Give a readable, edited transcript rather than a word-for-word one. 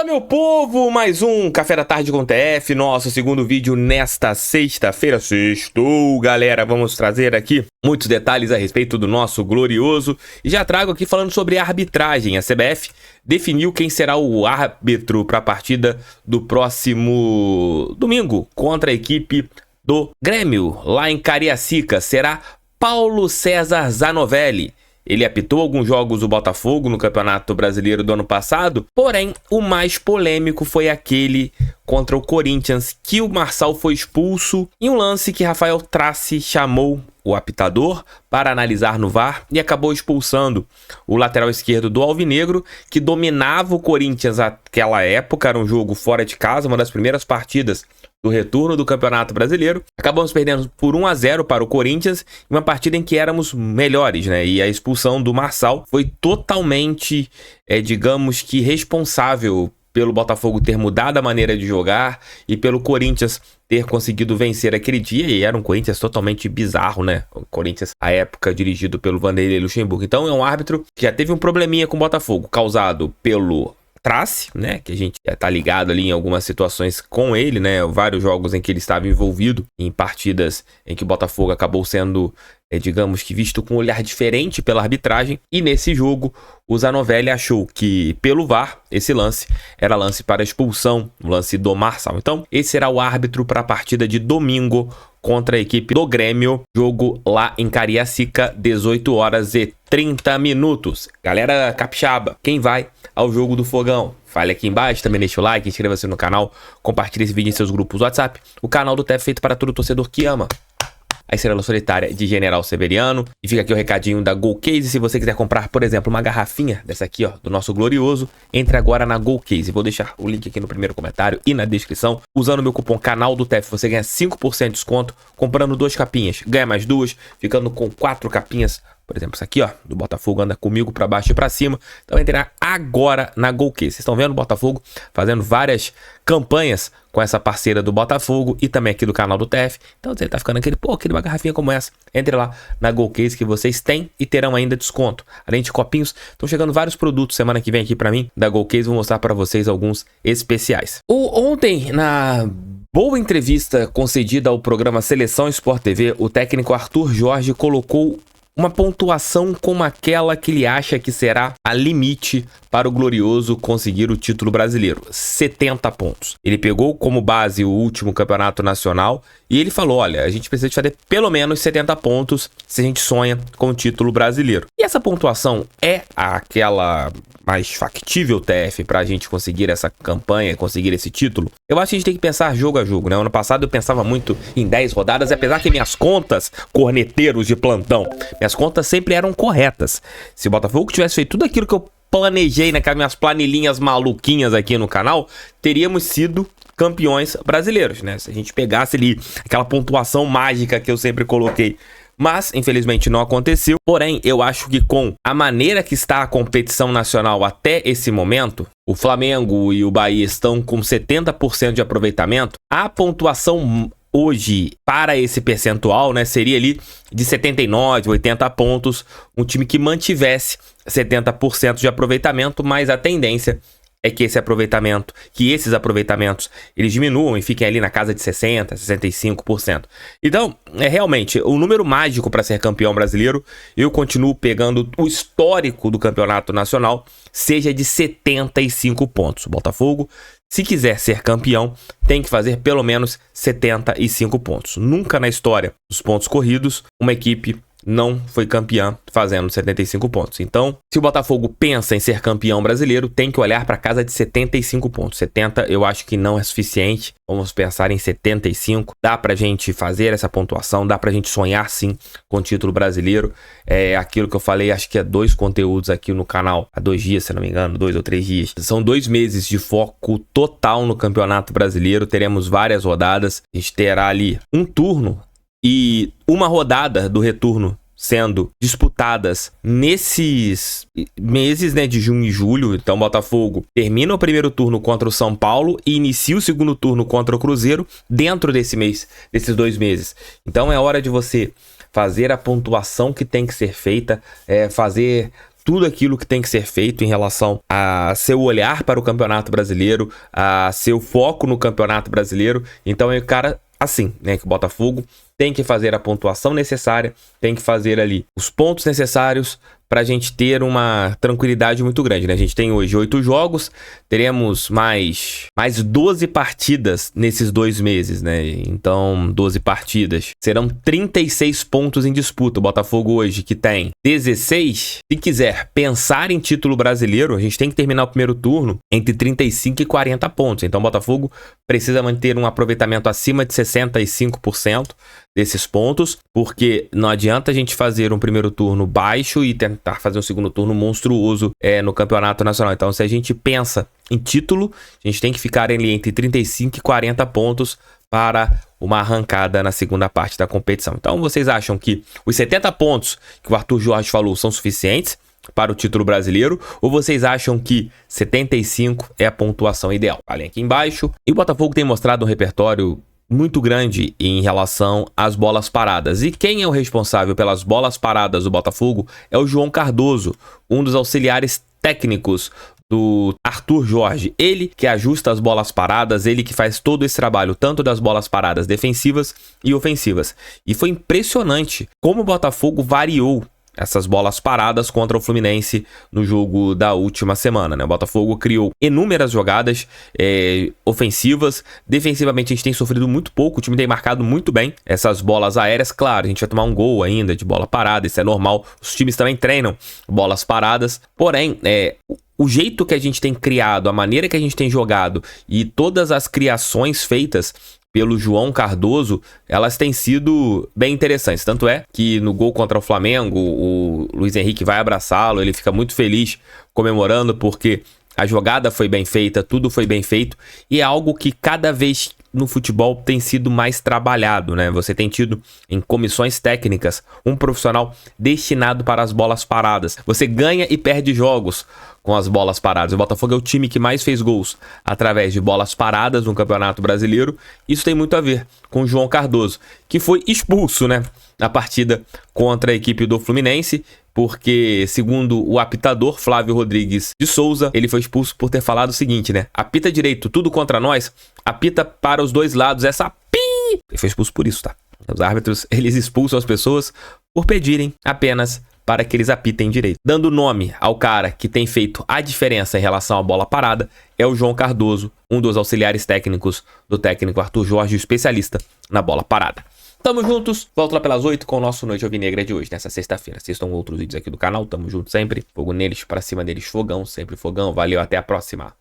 meu povo! Mais um Café da Tarde com TF, nosso segundo vídeo nesta sexta-feira. Sextou, galera! Vamos trazer aqui muitos detalhes a respeito do nosso glorioso. E já trago aqui falando sobre a arbitragem. A CBF definiu quem será o árbitro para a partida do próximo domingo contra a equipe do Grêmio, lá em Cariacica. Será Paulo César Zanovelli. Ele apitou alguns jogos do Botafogo no Campeonato Brasileiro do ano passado, porém, o mais polêmico foi aquele contra o Corinthians, que o Marçal foi expulso em um lance que Rafael Trace chamou o apitador para analisar no VAR e acabou expulsando o lateral esquerdo do Alvinegro, que dominava o Corinthians naquela época. Era um jogo fora de casa, uma das primeiras partidas do retorno do Campeonato Brasileiro. Acabamos perdendo por 1-0 para o Corinthians, em uma partida em que éramos melhores, né? E a expulsão do Marçal foi totalmente, digamos que responsável pelo Botafogo ter mudado a maneira de jogar e pelo Corinthians ter conseguido vencer aquele dia. E era um Corinthians totalmente bizarro, né? O Corinthians, à época, dirigido pelo Vanderlei Luxemburgo. Então é um árbitro que já teve um probleminha com o Botafogo, causado pelo Trace, né, que a gente tá ligado ali em algumas situações com ele, né, vários jogos em que ele estava envolvido, em partidas em que o Botafogo acabou sendo, digamos que visto com um olhar diferente pela arbitragem, e nesse jogo o Zanovelli achou que pelo VAR esse lance era lance para expulsão, o lance do Marçal. Então esse será o árbitro para a partida de domingo contra a equipe do Grêmio, jogo lá em Cariacica, 18h30. Galera capixaba, quem vai ao jogo do Fogão? Fale aqui embaixo, também deixa o like, inscreva-se no canal, compartilhe esse vídeo em seus grupos WhatsApp. O canal do TF feito para todo torcedor que ama a Estrela Solitária de General Severiano. E fica aqui o recadinho da GoCase. Se você quiser comprar, por exemplo, uma garrafinha dessa aqui, ó, do nosso glorioso, entre agora na GoCase. Vou deixar o link aqui no primeiro comentário e na descrição. Usando o meu cupom Canal do TF, você ganha 5% de desconto. Comprando 2 capinhas, ganha mais 2, ficando com 4 capinhas. Por exemplo, isso aqui, ó, do Botafogo anda comigo pra baixo e pra cima. Então entrar agora na GoCase. Vocês estão vendo o Botafogo fazendo várias campanhas com essa parceira do Botafogo e também aqui do canal do TF. Então você tá ficando aquele uma garrafinha como essa. Entre lá na GoCase que vocês têm e terão ainda desconto. Além de copinhos, estão chegando vários produtos semana que vem aqui pra mim da GoCase. Vou mostrar pra vocês alguns especiais. Ontem, na boa entrevista concedida ao programa Seleção Sport TV, o técnico Arthur Jorge colocou uma pontuação como aquela que ele acha que será a limite para o Glorioso conseguir o título brasileiro, 70 pontos. Ele pegou como base o último campeonato nacional e ele falou, olha, a gente precisa de fazer pelo menos 70 pontos se a gente sonha com o título brasileiro. E essa pontuação é aquela mais factível, TF, para a gente conseguir essa campanha, conseguir esse título? Eu acho que a gente tem que pensar jogo a jogo, né? Ano passado eu pensava muito em 10 rodadas, apesar que minhas contas, corneteiros de plantão, minhas contas sempre eram corretas. Se o Botafogo tivesse feito tudo aquilo que eu planejei naquelas minhas planilhinhas maluquinhas aqui no canal, teríamos sido campeões brasileiros, né? Se a gente pegasse ali aquela pontuação mágica que eu sempre coloquei. Mas, infelizmente, não aconteceu. Porém, eu acho que com a maneira que está a competição nacional até esse momento, o Flamengo e o Bahia estão com 70% de aproveitamento. A pontuação hoje, para esse percentual, né, seria ali de 79, 80 pontos. Um time que mantivesse 70% de aproveitamento, mas a tendência é que esses aproveitamentos, eles diminuam e fiquem ali na casa de 60%, 65%. Então, realmente, o número mágico para ser campeão brasileiro, eu continuo pegando o histórico do campeonato nacional, seja de 75 pontos. O Botafogo, se quiser ser campeão, tem que fazer pelo menos 75 pontos. Nunca na história dos pontos corridos, uma equipe não foi campeã fazendo 75 pontos. Então, se o Botafogo pensa em ser campeão brasileiro, tem que olhar para casa de 75 pontos. 70 eu acho que não é suficiente. Vamos pensar em 75. Dá pra gente fazer essa pontuação, dá pra gente sonhar sim com o título brasileiro. É aquilo que eu falei, acho que é 2 conteúdos aqui no canal, há 2 dias, se não me engano, 2 ou 3 dias. São 2 meses de foco total no Campeonato Brasileiro. Teremos várias rodadas. A gente terá ali um turno e uma rodada do retorno sendo disputadas nesses meses, né, de junho e julho. Então o Botafogo termina o primeiro turno contra o São Paulo e inicia o segundo turno contra o Cruzeiro dentro desse mês, desses 2 meses. Então é hora de você fazer a pontuação que tem que ser feita, fazer tudo aquilo que tem que ser feito em relação a seu olhar para o Campeonato Brasileiro, a seu foco no Campeonato Brasileiro. Então é o cara assim, né, que o Botafogo tem que fazer a pontuação necessária, tem que fazer ali os pontos necessários para a gente ter uma tranquilidade muito grande, né? A gente tem hoje 8 jogos, teremos mais 12 partidas nesses 2 meses, né? Então, 12 partidas. Serão 36 pontos em disputa. O Botafogo hoje, que tem 16, se quiser pensar em título brasileiro, a gente tem que terminar o primeiro turno entre 35 e 40 pontos. Então, o Botafogo precisa manter um aproveitamento acima de 65% desses pontos, porque não adianta a gente fazer um primeiro turno baixo e tentar fazer um segundo turno monstruoso no Campeonato Nacional. Então, se a gente pensa em título, a gente tem que ficar ali entre 35 e 40 pontos para uma arrancada na segunda parte da competição. Então, vocês acham que os 70 pontos que o Arthur Jorge falou são suficientes para o título brasileiro, ou vocês acham que 75 é a pontuação ideal? Falem aqui embaixo. E o Botafogo tem mostrado um repertório muito grande em relação às bolas paradas. E quem é o responsável pelas bolas paradas do Botafogo é o João Cardoso, um dos auxiliares técnicos do Arthur Jorge. Ele que ajusta as bolas paradas, ele que faz todo esse trabalho, tanto das bolas paradas defensivas e ofensivas. E foi impressionante como o Botafogo variou essas bolas paradas contra o Fluminense no jogo da última semana, né? O Botafogo criou inúmeras jogadas ofensivas. Defensivamente a gente tem sofrido muito pouco, o time tem marcado muito bem essas bolas aéreas. Claro, a gente vai tomar um gol ainda de bola parada, isso é normal. Os times também treinam bolas paradas. Porém, o jeito que a gente tem criado, a maneira que a gente tem jogado e todas as criações feitas pelo João Cardoso, elas têm sido bem interessantes. Tanto é que no gol contra o Flamengo, o Luiz Henrique vai abraçá-lo, ele fica muito feliz comemorando porque a jogada foi bem feita, tudo foi bem feito, e é algo que cada vez no futebol tem sido mais trabalhado, né? Você tem tido em comissões técnicas um profissional destinado para as bolas paradas. Você ganha e perde jogos com as bolas paradas. O Botafogo é o time que mais fez gols através de bolas paradas no Campeonato Brasileiro. Isso tem muito a ver com o João Cardoso, que foi expulso, né, na partida contra a equipe do Fluminense, porque, segundo o apitador Flávio Rodrigues de Souza, ele foi expulso por ter falado o seguinte, né? Apita direito, tudo contra nós, apita para os dois lados, essa pi! Ele foi expulso por isso, tá? Os árbitros, eles expulsam as pessoas por pedirem apenas para que eles apitem direito. Dando nome ao cara que tem feito a diferença em relação à bola parada, é o João Cardoso, um dos auxiliares técnicos do técnico Arthur Jorge, especialista na bola parada. Tamo juntos, volto lá pelas 8 com o nosso Noite Alvinegra de hoje, nessa sexta-feira. Assistam outros vídeos aqui do canal, tamo junto sempre. Fogo neles, pra cima deles, fogão, sempre fogão. Valeu, até a próxima.